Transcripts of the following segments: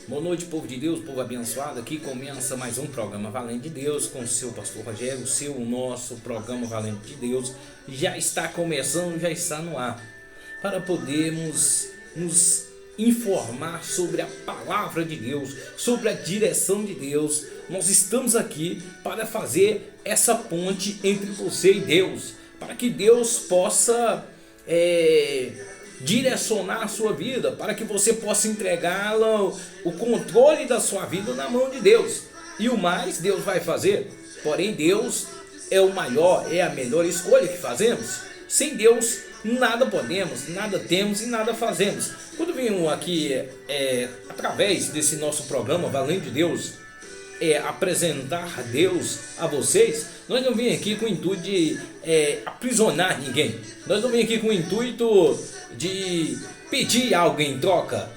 Boa noite, povo de Deus, povo abençoado. Aqui começa mais um programa Valente de Deus com o seu pastor Rogério. O nosso programa Valente de Deus já está começando, já está no ar, para podermos nos informar sobre a palavra de Deus, sobre a direção de Deus. Nós estamos aqui para fazer essa ponte entre você e Deus, para que Deus possa direcionar a sua vida, para que você possa entregá-la, o controle da sua vida na mão de Deus. E o mais Deus vai fazer. Porém, Deus é o maior, é a melhor escolha que fazemos. Sem Deus nada podemos, nada temos e nada fazemos. Quando venho aqui através desse nosso programa Valente de Deus, apresentar Deus a vocês, nós não vim aqui com o intuito de aprisionar ninguém. Nós não vim aqui com o intuito de pedir algo em troca.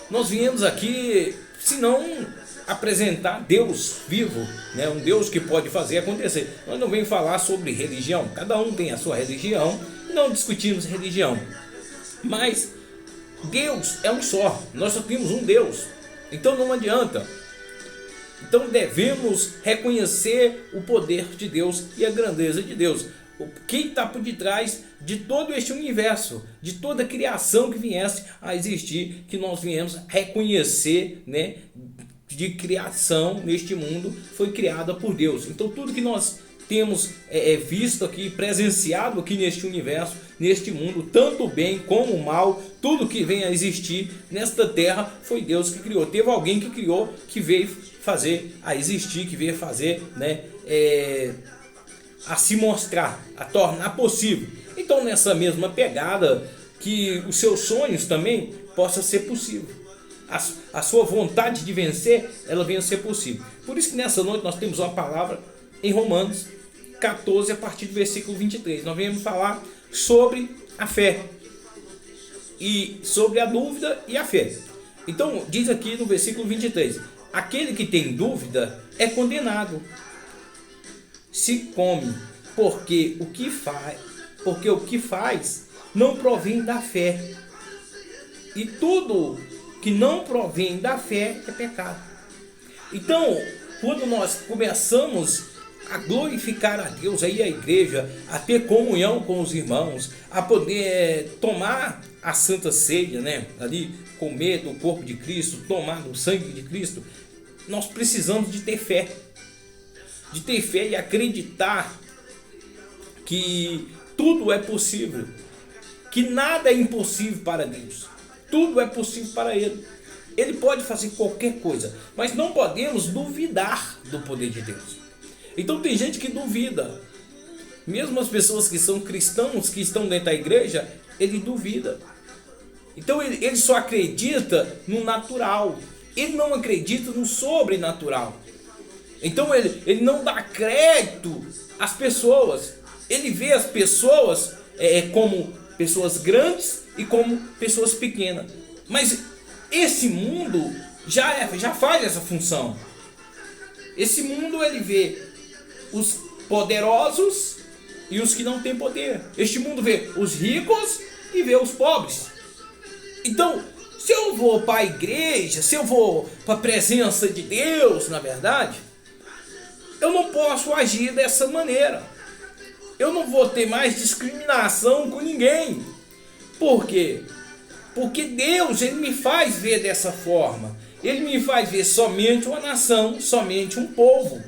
Nós viemos aqui, se não apresentar Deus vivo, né? Um Deus que pode fazer acontecer. Nós não vamos falar sobre religião. Cada um tem a sua religião. Não discutimos religião. Mas Deus é um só. Nós só temos um Deus. Então não adianta. Então devemos reconhecer o poder de Deus e a grandeza de Deus. Quem está por detrás de todo este universo, de toda a criação que viesse a existir, que nós viemos reconhecer, né, de criação neste mundo, foi criada por Deus. Então tudo que nós temos visto aqui, presenciado aqui neste universo, neste mundo, tanto o bem como o mal, tudo que vem a existir nesta terra, foi Deus que criou. Teve alguém que criou, que veio fazer a existir, que veio fazer, né, a se mostrar, a tornar possível. Então nessa mesma pegada, que os seus sonhos também possam ser possível, a sua vontade de vencer, ela venha a ser possível. Por isso que nessa noite nós temos uma palavra em Romanos 14, a partir do versículo 23. Nós viemos falar sobre a fé, e sobre a dúvida e a fé. Então diz aqui no versículo 23: aquele que tem dúvida é condenado se come, porque o que faz não provém da fé, e tudo que não provém da fé é pecado. Então, quando nós começamos a glorificar a Deus, aí a igreja, a ter comunhão com os irmãos, a poder tomar a Santa Ceia, né, ali comer do corpo de Cristo, tomar do sangue de Cristo, nós precisamos de ter fé. De ter fé e acreditar que tudo é possível, que nada é impossível para Deus, tudo é possível para Ele. Ele pode fazer qualquer coisa, mas não podemos duvidar do poder de Deus. Então tem gente que duvida, mesmo as pessoas que são cristãos, que estão dentro da igreja, ele duvida. Então ele só acredita no natural, ele não acredita no sobrenatural. Então ele não dá crédito às pessoas. Ele vê as pessoas como pessoas grandes e como pessoas pequenas. Mas esse mundo já faz essa função. Esse mundo ele vê os poderosos e os que não têm poder. Este mundo vê os ricos e vê os pobres. Então, se eu vou para a igreja, se eu vou para a presença de Deus, na verdade, eu não posso agir dessa maneira. Eu não vou ter mais discriminação com ninguém. Por quê? Porque Deus, Ele me faz ver dessa forma. Ele me faz ver somente uma nação, somente um povo.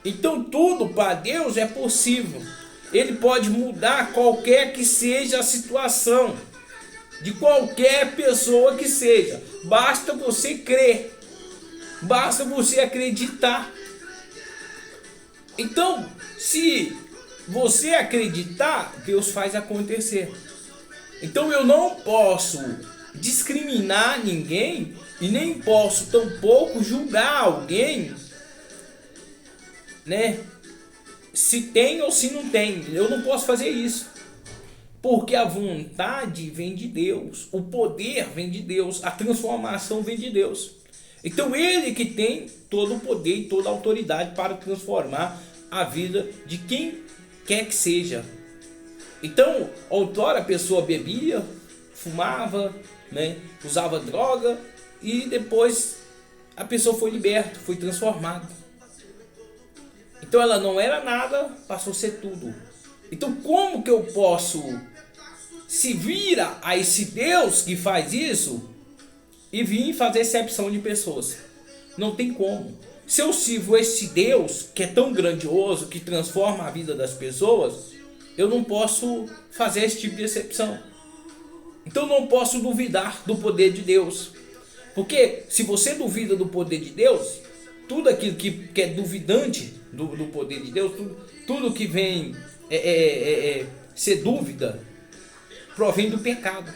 Então tudo para Deus é possível. Ele pode mudar qualquer que seja a situação, de qualquer pessoa que seja. Basta você crer. Basta você acreditar. Então, se você acreditar, Deus faz acontecer. Então eu não posso discriminar ninguém e nem posso tampouco julgar alguém, né? Se tem ou se não tem. Eu não posso fazer isso. Porque a vontade vem de Deus, o poder vem de Deus, a transformação vem de Deus. Então Ele que tem todo o poder e toda a autoridade para transformar a vida de quem quer que seja. Então, outrora a pessoa bebia, fumava, né, usava droga, e depois a pessoa foi liberta, foi transformada. Então ela não era nada, passou a ser tudo. Então como que eu posso se vira a esse Deus que faz isso e vir fazer exceção de pessoas? Não tem como. Se eu sirvo esse Deus que é tão grandioso, que transforma a vida das pessoas, eu não posso fazer esse tipo de exceção. Então eu não posso duvidar do poder de Deus. Porque se você duvida do poder de Deus, tudo aquilo que é duvidante do poder de Deus, tudo que vem ser dúvida, provém do pecado.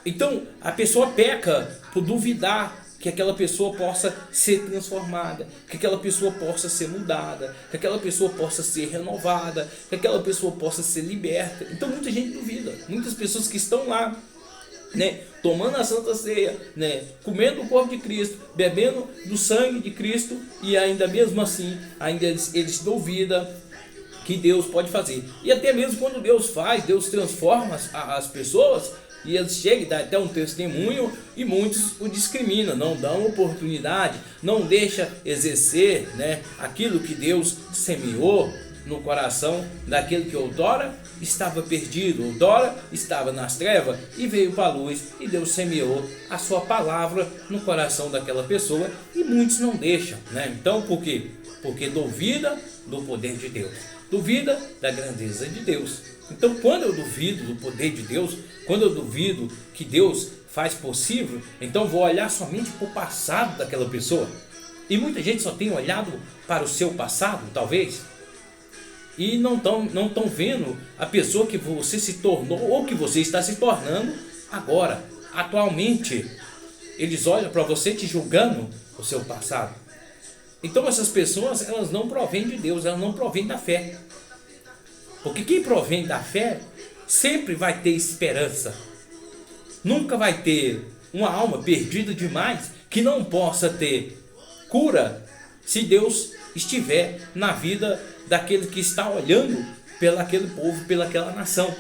Então a pessoa peca por duvidar que aquela pessoa possa ser transformada, que aquela pessoa possa ser mudada, que aquela pessoa possa ser renovada, que aquela pessoa possa ser liberta. Então muita gente duvida, muitas pessoas que estão lá, né, tomando a Santa Ceia, né, comendo o corpo de Cristo, bebendo do sangue de Cristo, e ainda mesmo assim, ainda eles duvidam que Deus pode fazer. E até mesmo quando Deus faz, Deus transforma as pessoas, e eles chegam e dão até um testemunho, e muitos o discriminam, não dão oportunidade, não deixa exercer, né, aquilo que Deus semeou no coração daquele que outrora estava perdido, outrora estava nas trevas, e veio para a luz, e Deus semeou a sua palavra no coração daquela pessoa, e muitos não deixam, né? Então por quê? Porque duvida do poder de Deus, duvida da grandeza de Deus. Então quando eu duvido do poder de Deus, quando eu duvido que Deus faz possível, então vou olhar somente para o passado daquela pessoa. E muita gente só tem olhado para o seu passado, talvez, e não estão vendo a pessoa que você se tornou ou que você está se tornando agora, atualmente. Eles olham para você te julgando o seu passado. Então essas pessoas, elas não provêm de Deus, elas não provêm da fé. Porque quem provém da fé sempre vai ter esperança. Nunca vai ter uma alma perdida demais que não possa ter cura se Deus estiver na vida daquele que está olhando pelaquele povo, pelaquela nação.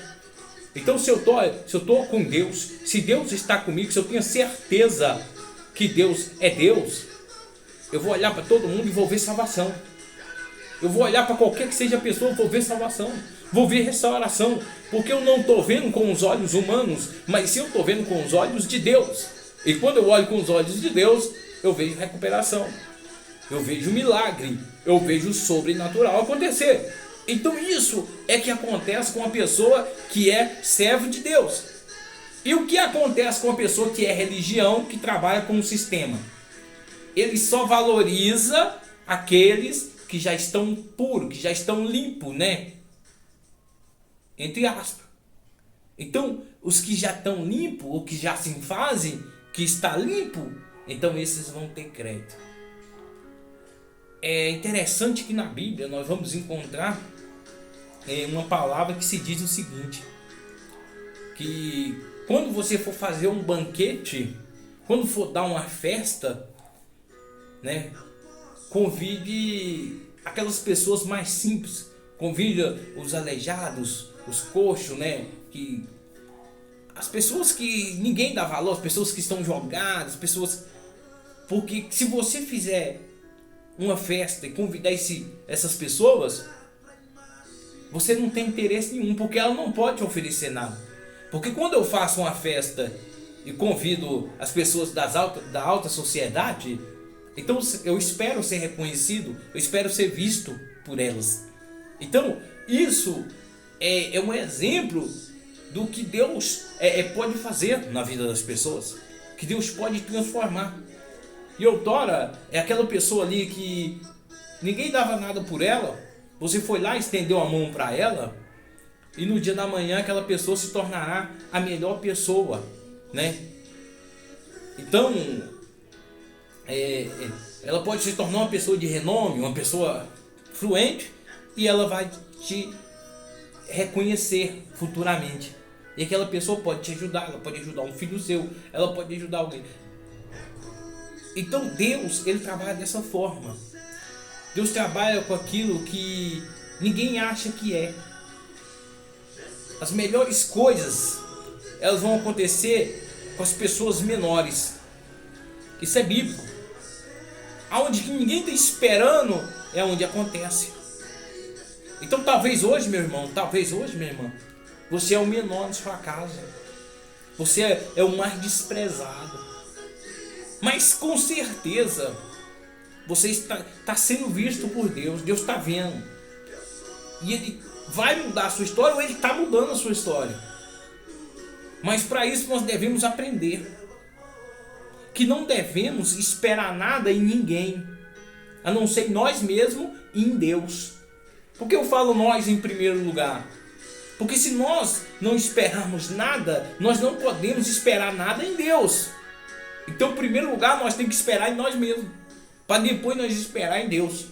Então se eu estou com Deus, se Deus está comigo, se eu tenho certeza que Deus é Deus, eu vou olhar para todo mundo e vou ver salvação. Eu vou olhar para qualquer que seja a pessoa, vou ver salvação, vou ver restauração, porque eu não estou vendo com os olhos humanos, mas sim eu estou vendo com os olhos de Deus. E quando eu olho com os olhos de Deus, eu vejo recuperação, eu vejo milagre, eu vejo o sobrenatural acontecer. Então isso é que acontece com a pessoa que é servo de Deus. E o que acontece com a pessoa que é religião, que trabalha com um sistema? Ele só valoriza aqueles que já estão puros, que já estão limpos, né? Entre aspas. Então, os que já estão limpos, ou que já se fazem, que está limpo, então esses vão ter crédito. É interessante que na Bíblia nós vamos encontrar uma palavra que se diz o seguinte, que quando você for fazer um banquete, quando for dar uma festa, né, convide aquelas pessoas mais simples, convide os aleijados, os coxos, né, que as pessoas que ninguém dá valor, as pessoas que estão jogadas, pessoas, porque se você fizer uma festa e convidar essas pessoas, você não tem interesse nenhum, porque ela não pode oferecer nada. Porque quando eu faço uma festa e convido as pessoas da alta sociedade, então eu espero ser reconhecido, eu espero ser visto por elas. Então isso é um exemplo do que Deus pode fazer na vida das pessoas, que Deus pode transformar. E outrora, é aquela pessoa ali que ninguém dava nada por ela, você foi lá e estendeu a mão para ela, e no dia da manhã aquela pessoa se tornará a melhor pessoa, né? Então, ela pode se tornar uma pessoa de renome, uma pessoa fluente, e ela vai te reconhecer futuramente. E aquela pessoa pode te ajudar, ela pode ajudar um filho seu, ela pode ajudar alguém. Então Deus, ele trabalha dessa forma. Deus trabalha com aquilo que ninguém acha que é. As melhores coisas, elas vão acontecer com as pessoas menores. Isso é bíblico. Aonde que ninguém está esperando é onde acontece. Então talvez hoje, meu irmão, talvez hoje, minha irmã, você é o menor na sua casa. Você é o mais desprezado. Mas com certeza você está sendo visto por Deus. Deus está vendo. E Ele vai mudar a sua história, ou Ele está mudando a sua história. Mas para isso nós devemos aprender que não devemos esperar nada em ninguém, a não ser em nós mesmos e em Deus. Por que eu falo nós em primeiro lugar? Porque se nós não esperarmos nada, nós não podemos esperar nada em Deus. Então, em primeiro lugar, nós temos que esperar em nós mesmos, para depois nós esperar em Deus.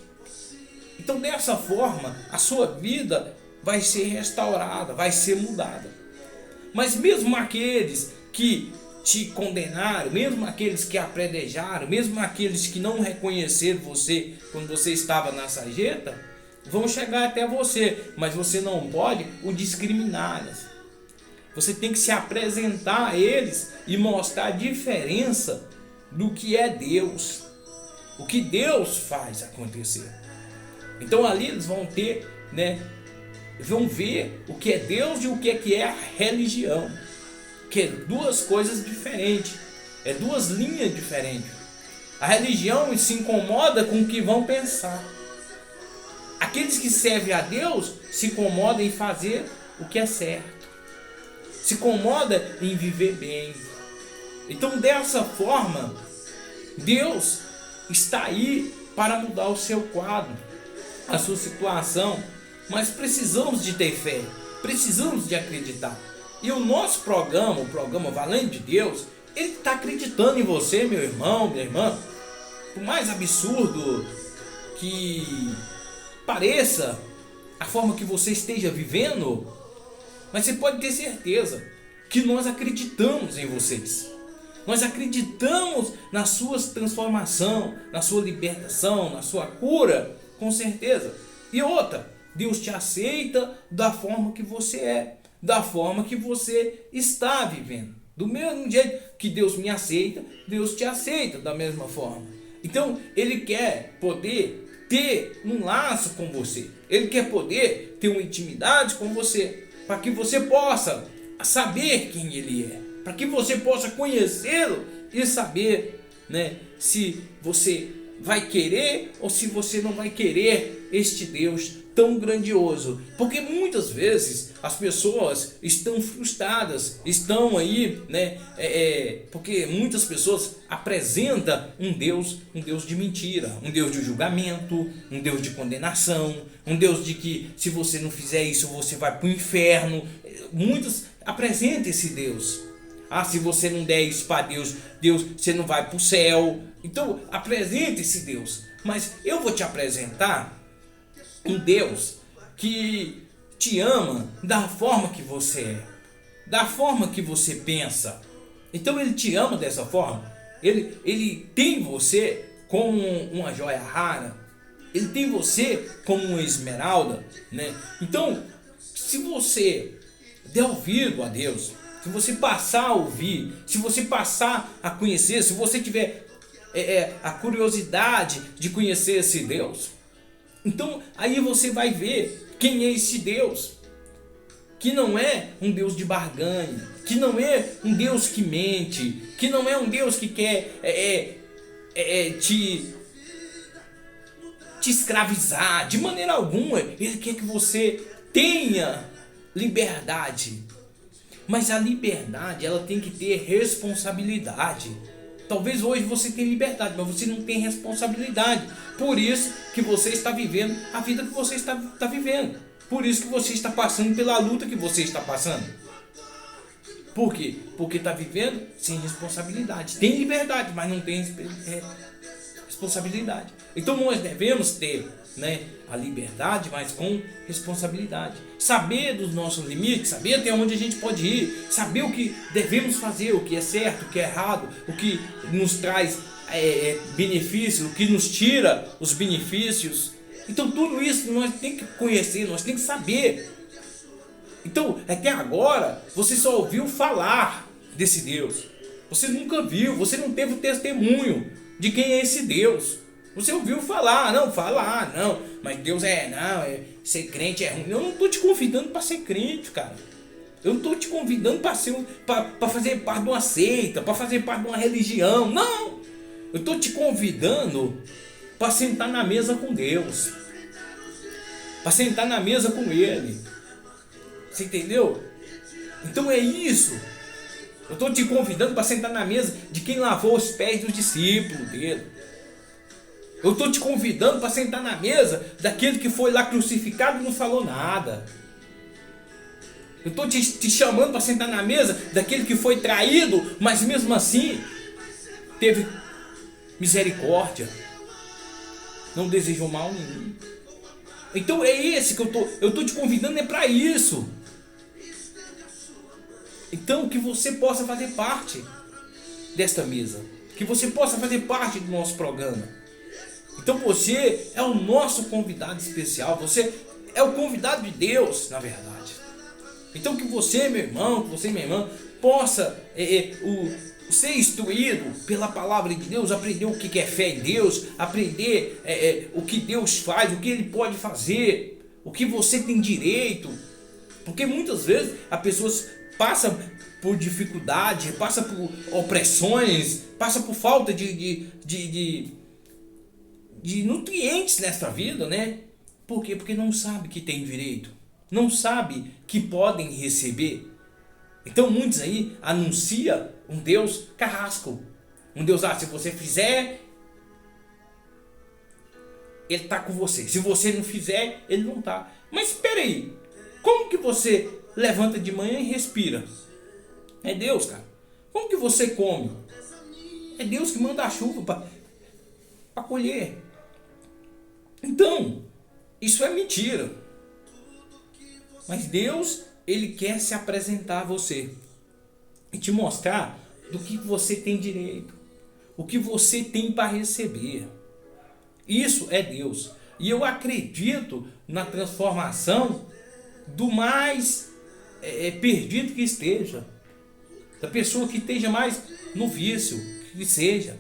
Então, dessa forma, a sua vida vai ser restaurada, vai ser mudada. Mas mesmo aqueles que te condenaram, mesmo aqueles que apredejaram, mesmo aqueles que não reconheceram você quando você estava na sarjeta, vão chegar até você, mas você não pode o discriminar. Você tem que se apresentar a eles e mostrar a diferença do que é Deus, o que Deus faz acontecer. Então ali eles vão ter, vão ver o que é Deus e o que é a religião, que é duas coisas diferentes, é duas linhas diferentes. A religião se incomoda com o que vão pensar. Aqueles que servem a Deus se incomodam em fazer o que é certo, se incomoda em viver bem. Então, dessa forma, Deus está aí para mudar o seu quadro, a sua situação. Mas precisamos de ter fé, precisamos de acreditar. E o nosso programa, o programa Valendo de Deus, ele está acreditando em você, meu irmão, minha irmã. Por mais absurdo que pareça a forma que você esteja vivendo, mas você pode ter certeza que nós acreditamos em vocês. Nós acreditamos na sua transformação, na sua libertação, na sua cura, com certeza. E outra, Deus te aceita da forma que você é, da forma que você está vivendo. Do mesmo jeito que Deus me aceita, Deus te aceita da mesma forma. Então, Ele quer poder ter um laço com você. Ele quer poder ter uma intimidade com você, para que você possa saber quem Ele é, para que você possa conhecê-lo e saber, se você vai querer ou se você não vai querer este Deus tão grandioso. Porque muitas vezes as pessoas estão frustradas, estão aí, porque muitas pessoas apresentam um Deus de mentira, um Deus de julgamento, um Deus de condenação, um Deus de que se você não fizer isso você vai para o inferno. Muitos apresentam esse Deus. Se você não der isso para Deus, você não vai para o céu. Então apresente esse Deus. Mas eu vou te apresentar um Deus que te ama da forma que você é, da forma que você pensa. Então Ele te ama dessa forma. Ele tem você como uma joia rara. Ele tem você como uma esmeralda, Então, se você der ouvido a Deus, se você passar a ouvir, se você passar a conhecer, se você tiver a curiosidade de conhecer esse Deus, então aí você vai ver quem é esse Deus, que não é um Deus de barganha, que não é um Deus que mente, que não é um Deus que quer te escravizar, de maneira alguma. Ele quer que você tenha liberdade, mas a liberdade ela tem que ter responsabilidade. Talvez hoje você tenha liberdade, mas você não tem responsabilidade. Por isso que você está vivendo a vida que você está vivendo. Por isso que você está passando pela luta que você está passando. Por quê? Porque está vivendo sem responsabilidade. Tem liberdade, mas não tem responsabilidade. Então nós devemos ter a liberdade, mas com responsabilidade. Saber dos nossos limites, saber até onde a gente pode ir, saber o que devemos fazer, o que é certo, o que é errado, o que nos traz benefício, o que nos tira os benefícios. Então tudo isso nós temos que conhecer, nós temos que saber. Então até agora você só ouviu falar desse Deus, Você nunca viu, você não teve o testemunho de quem é esse Deus. Você ouviu falar, não, mas Deus ser crente é ruim. Eu não estou te convidando para ser crente, cara. Eu não estou te convidando para fazer parte de uma seita, para fazer parte de uma religião. Não! Eu estou te convidando para sentar na mesa com Deus. Para sentar na mesa com Ele. Você entendeu? Então é isso. Eu estou te convidando para sentar na mesa de quem lavou os pés dos discípulos dele. Eu estou te convidando para sentar na mesa daquele que foi lá crucificado e não falou nada. Eu estou te chamando para sentar na mesa daquele que foi traído, mas mesmo assim teve misericórdia. Não desejou mal nenhum. Então é esse que eu estou te convidando, é para isso. Então que você possa fazer parte desta mesa. Que você possa fazer parte do nosso programa. Então você é o nosso convidado especial. Você é o convidado de Deus, na verdade. Então que você, meu irmão, que você, minha irmã, possa ser instruído pela palavra de Deus, aprender o que é fé em Deus, aprender o que Deus faz, o que Ele pode fazer, o que você tem direito. Porque muitas vezes as pessoas passam por dificuldade, passam por opressões, passam por falta de nutrientes nessa vida, né? Por quê? Porque não sabe que tem direito, não sabe que podem receber. Então muitos aí anunciam um Deus carrasco, um Deus, se você fizer, Ele está com você, se você não fizer, Ele não está. Mas espera aí, como que você levanta de manhã e respira? É Deus, cara. Como que você come? É Deus que manda a chuva para colher. Então, isso é mentira. Mas Deus, Ele quer se apresentar a você e te mostrar do que você tem direito, o que você tem para receber. Isso é Deus. E eu acredito na transformação do mais perdido que esteja, da pessoa que esteja mais no vício, que seja.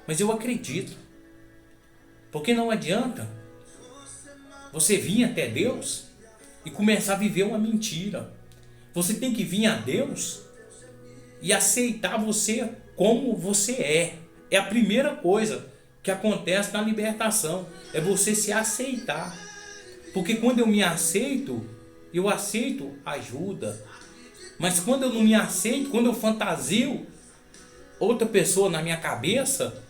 Mas eu acredito. Porque não adianta você vir até Deus e começar a viver uma mentira. Você tem que vir a Deus e aceitar você como você é. É a primeira coisa que acontece na libertação. É você se aceitar. Porque quando eu me aceito, eu aceito ajuda. Mas quando eu não me aceito, quando eu fantasio outra pessoa na minha cabeça,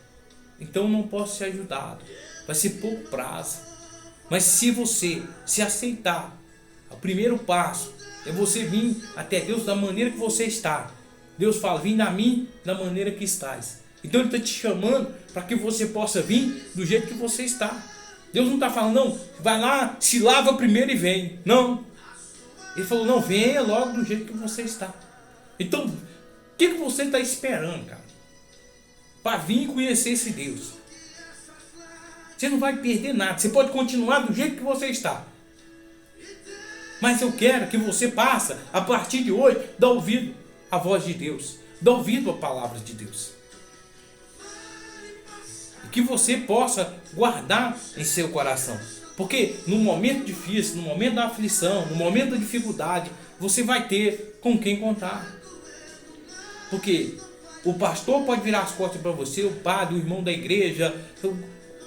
então eu não posso ser ajudado. Vai ser pouco prazo. Mas se você se aceitar, o primeiro passo é você vir até Deus da maneira que você está. Deus fala, vim a mim da maneira que estás. Então Ele está te chamando para que você possa vir do jeito que você está. Deus não está falando, não, vai lá, se lava primeiro e vem. Não. Ele falou, não, venha logo do jeito que você está. Então, o que você está esperando, cara? Para vir conhecer esse Deus. Você não vai perder nada. Você pode continuar do jeito que você está. Mas eu quero que você passe, a partir de hoje, dá ouvido à voz de Deus. Dá ouvido à palavra de Deus. E que você possa guardar em seu coração. Porque no momento difícil, no momento da aflição, no momento da dificuldade, você vai ter com quem contar. Porque o pastor pode virar as costas para você, o padre, o irmão da igreja,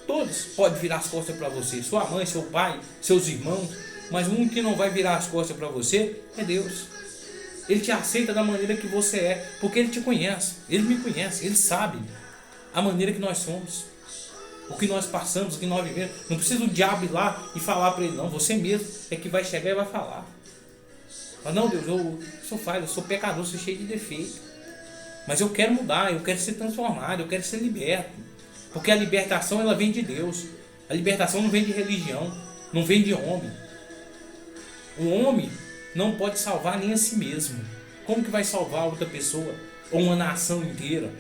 todos podem virar as costas para você, sua mãe, seu pai, seus irmãos, mas um que não vai virar as costas para você é Deus. Ele te aceita da maneira que você é, porque Ele te conhece, Ele me conhece, Ele sabe a maneira que nós somos, o que nós passamos, o que nós vivemos. Não precisa o diabo ir lá e falar para ele, não, você mesmo é que vai chegar e vai falar. Mas não, Deus, eu sou falho, eu sou pecador, sou cheio de defeito, mas eu quero mudar, eu quero ser transformado, eu quero ser liberto. Porque a libertação, ela vem de Deus. A libertação não vem de religião, não vem de homem. O homem não pode salvar nem a si mesmo. Como que vai salvar outra pessoa ou uma nação inteira?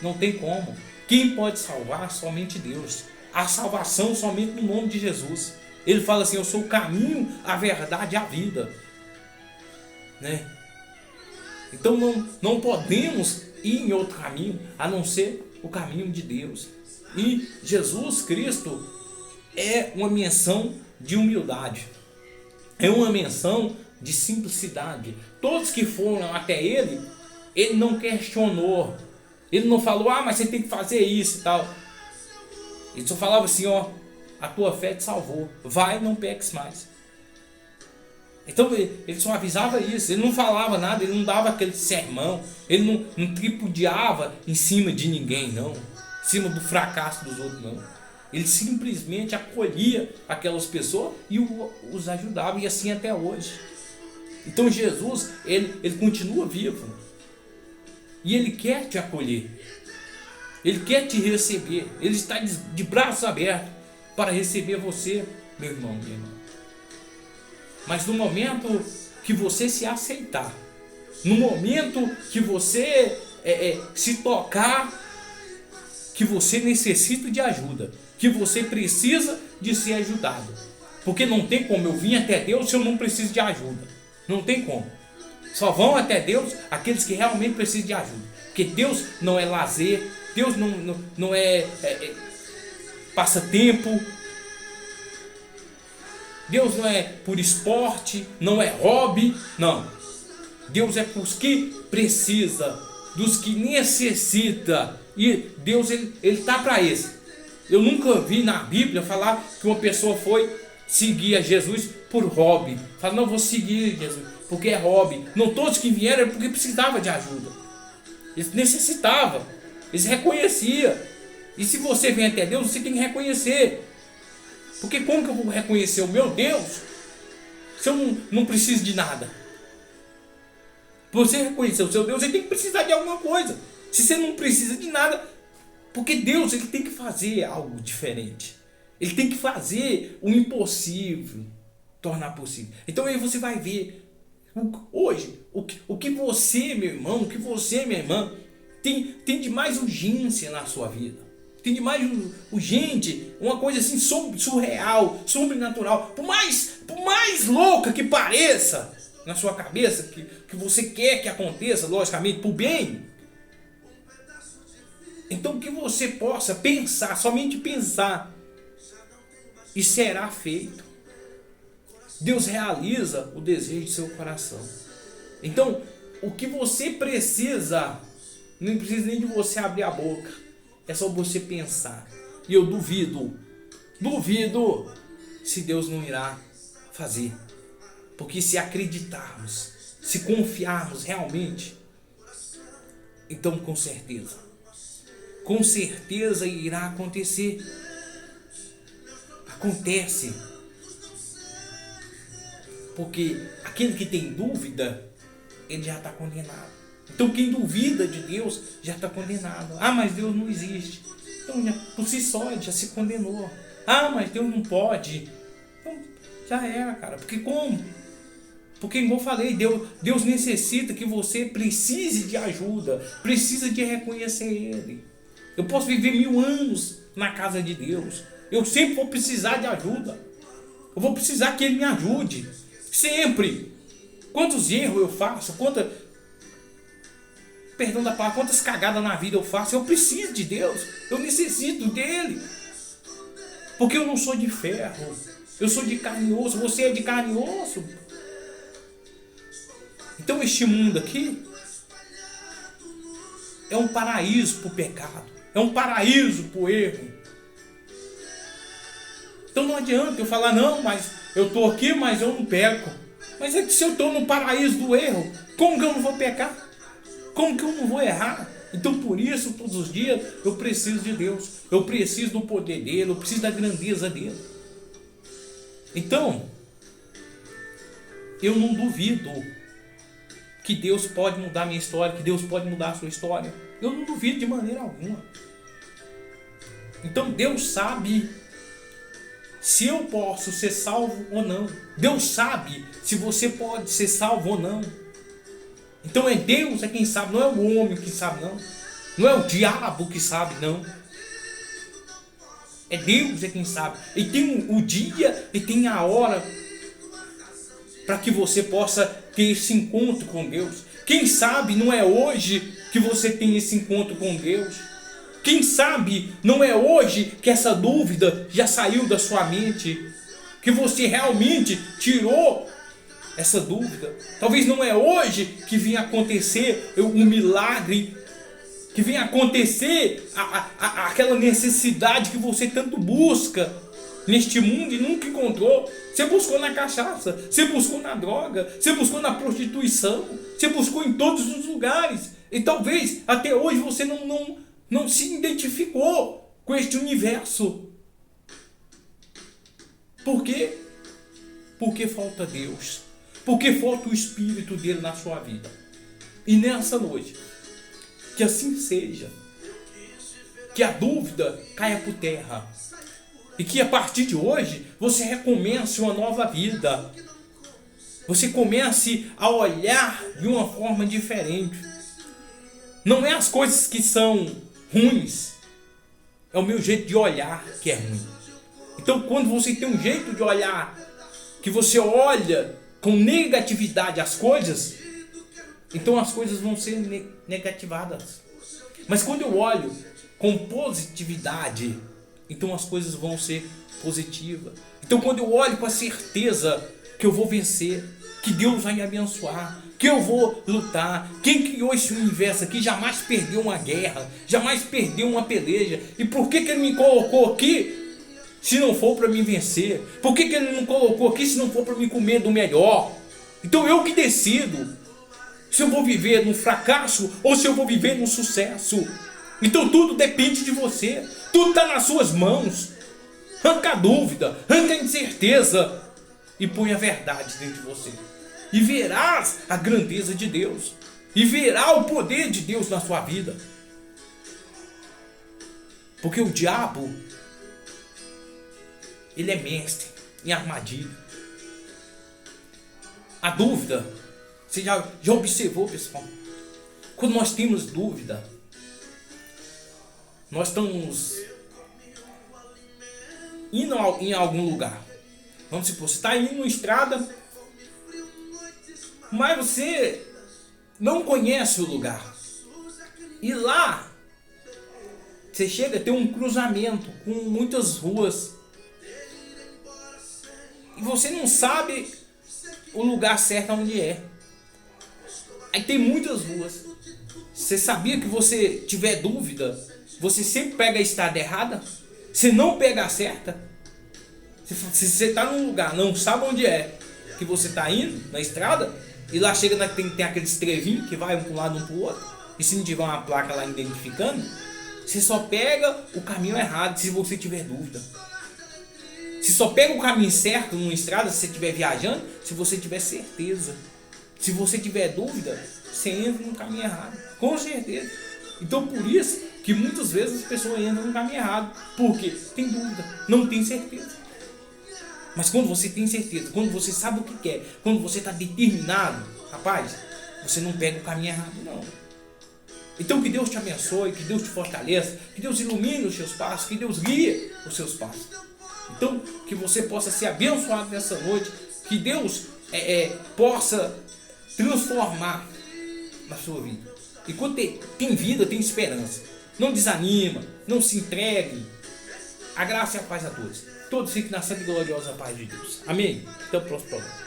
Não tem como. Quem pode salvar? Somente Deus. A salvação somente no nome de Jesus. Ele fala assim, eu sou o caminho, a verdade e a vida. Né? Então não podemos ir em outro caminho a não ser o caminho de Deus. E Jesus Cristo é uma menção de humildade, é uma menção de simplicidade. Todos que foram até ele, ele não questionou, ele não falou, mas você tem que fazer isso e tal. Ele só falava assim, a tua fé te salvou, vai, não peques mais. Então ele só avisava isso, ele não falava nada, ele não dava aquele sermão, ele não tripudiava em cima de ninguém, não, em cima do fracasso dos outros, não. Ele simplesmente acolhia aquelas pessoas e os ajudava, e assim até hoje. Então Jesus, ele continua vivo, e ele quer te acolher, ele quer te receber, ele está de braços abertos para receber você, meu irmão, minha irmã. Mas no momento que você se aceitar, no momento que você se tocar, que você necessita de ajuda, que você precisa de ser ajudado. Porque não tem como eu vir até Deus se eu não preciso de ajuda. Não tem como. Só vão até Deus aqueles que realmente precisam de ajuda. Porque Deus não é lazer, Deus não é passatempo, Deus não é por esporte, não é hobby, não. Deus é para os que precisa, dos que necessita. E Deus ele está para isso. Eu nunca vi na Bíblia falar que uma pessoa foi seguir a Jesus por hobby. Fala, não, vou seguir Jesus porque é hobby. Não, todos que vieram era porque precisavam de ajuda. Eles necessitavam, eles reconheciam. E se você vem até Deus, você tem que reconhecer. Porque como que eu vou reconhecer o meu Deus se eu não preciso de nada? Para você reconhecer o seu Deus, você tem que precisar de alguma coisa. Se você não precisa de nada, porque Deus ele tem que fazer algo diferente. Ele tem que fazer o impossível tornar possível. Então aí você vai ver hoje o que você, meu irmão, o que você, minha irmã, tem de mais urgência na sua vida. Tem de mais urgente, uma coisa assim surreal, sobrenatural, por mais louca que pareça na sua cabeça, que você quer que aconteça, logicamente, por bem. Então que você possa pensar, somente pensar, e será feito. Deus realiza o desejo de seu coração. Então, o que você precisa, não precisa nem de você abrir a boca. É só você pensar. E eu duvido se Deus não irá fazer. Porque se acreditarmos, se confiarmos realmente, então com certeza irá acontecer. Acontece. Porque aquele que tem dúvida, ele já está condenado. Então quem duvida de Deus já está condenado. Mas Deus não existe. Então por si só ele já se condenou. Mas Deus não pode. Então já era, cara. Porque como? Porque como eu falei, Deus necessita que você precise de ajuda. Precisa de reconhecer Ele. Eu posso viver 1000 anos na casa de Deus. Eu sempre vou precisar de ajuda. Eu vou precisar que Ele me ajude. Sempre. Quantos erros eu faço? Perdão da palavra, quantas cagadas na vida eu faço? Eu preciso de Deus, eu necessito dele, porque eu não sou de ferro, eu sou de carne e osso, você é de carne e osso. Então este mundo aqui é um paraíso para o pecado, é um paraíso para o erro. Então não adianta eu falar, não, mas eu estou aqui, mas eu não peco. Mas é que se eu estou no paraíso do erro, como que eu não vou pecar? Como que eu não vou errar? Então por isso, todos os dias, eu preciso de Deus. Eu preciso do poder dele, eu preciso da grandeza dele. Então, eu não duvido que Deus pode mudar a minha história, que Deus pode mudar a sua história. Eu não duvido de maneira alguma. Então Deus sabe se eu posso ser salvo ou não. Deus sabe se você pode ser salvo ou não. Então Deus é quem sabe, não é o homem que sabe, não. Não é o diabo que sabe, não. É Deus é quem sabe. E tem o dia e tem a hora para que você possa ter esse encontro com Deus. Quem sabe não é hoje, que você tem esse encontro com Deus. Quem sabe não é hoje que essa dúvida já saiu da sua mente, que você realmente tirou essa dúvida. Talvez não é hoje que venha acontecer um milagre, que venha acontecer aquela necessidade que você tanto busca neste mundo e nunca encontrou. Você buscou na cachaça, você buscou na droga, você buscou na prostituição, você buscou em todos os lugares. E talvez até hoje você não se identificou com este universo. Por quê? Porque falta Deus. Porque falta o Espírito dele na sua vida. E nessa noite, que assim seja. Que a dúvida caia por terra. E que a partir de hoje você recomece uma nova vida. Você comece a olhar de uma forma diferente. Não é as coisas que são ruins. É o meu jeito de olhar que é ruim. Então quando você tem um jeito de olhar, que você olha com negatividade as coisas, então as coisas vão ser negativadas. Mas quando eu olho com positividade, então as coisas vão ser positivas. Então quando eu olho com a certeza que eu vou vencer, que Deus vai me abençoar, que eu vou lutar. Quem criou esse universo aqui jamais perdeu uma guerra, jamais perdeu uma peleja. E por que Ele me colocou aqui se não for para me vencer? Por que Ele não colocou aqui se não for para me comer do melhor? Então eu que decido se eu vou viver no fracasso ou se eu vou viver no sucesso. Então tudo depende de você. Tudo está nas suas mãos. Arranca a dúvida, arranca a incerteza e põe a verdade dentro de você. E verás a grandeza de Deus. E verá o poder de Deus na sua vida. Porque o diabo, ele é mestre em armadilha. A dúvida, você já observou, pessoal? Quando nós temos dúvida, nós estamos indo em algum lugar. Vamos supor, você está indo numa estrada, mas você não conhece o lugar. E lá, você chega a ter um cruzamento com muitas ruas. E você não sabe o lugar certo onde é. Aí tem muitas ruas. Você sabia que você tiver dúvida, você sempre pega a estrada errada? Você não pega a certa? Se você está num lugar, não sabe onde é que você está indo, na estrada, e lá chega, tem aqueles trevinhos que vai um para um lado, um para o outro, e se não tiver uma placa lá identificando, você só pega o caminho errado se você tiver dúvida. Você só pega o caminho certo numa estrada se você estiver viajando, se você tiver certeza. Se você tiver dúvida, você entra no caminho errado, com certeza. Então por isso que muitas vezes as pessoas entram no caminho errado, porque tem dúvida, não tem certeza. Mas quando você tem certeza, quando você sabe o que quer, quando você está determinado, rapaz, você não pega o caminho errado, não. Então que Deus te abençoe, que Deus te fortaleça, que Deus ilumine os seus passos, que Deus guie os seus passos. Então que você possa ser abençoado nessa noite, que Deus possa transformar na sua vida. E quando tem vida, tem esperança. Não desanima, não se entregue. A graça e a paz a todos. Todos fiquem na santa e gloriosa paz de Deus. Amém? Até o próximo programa.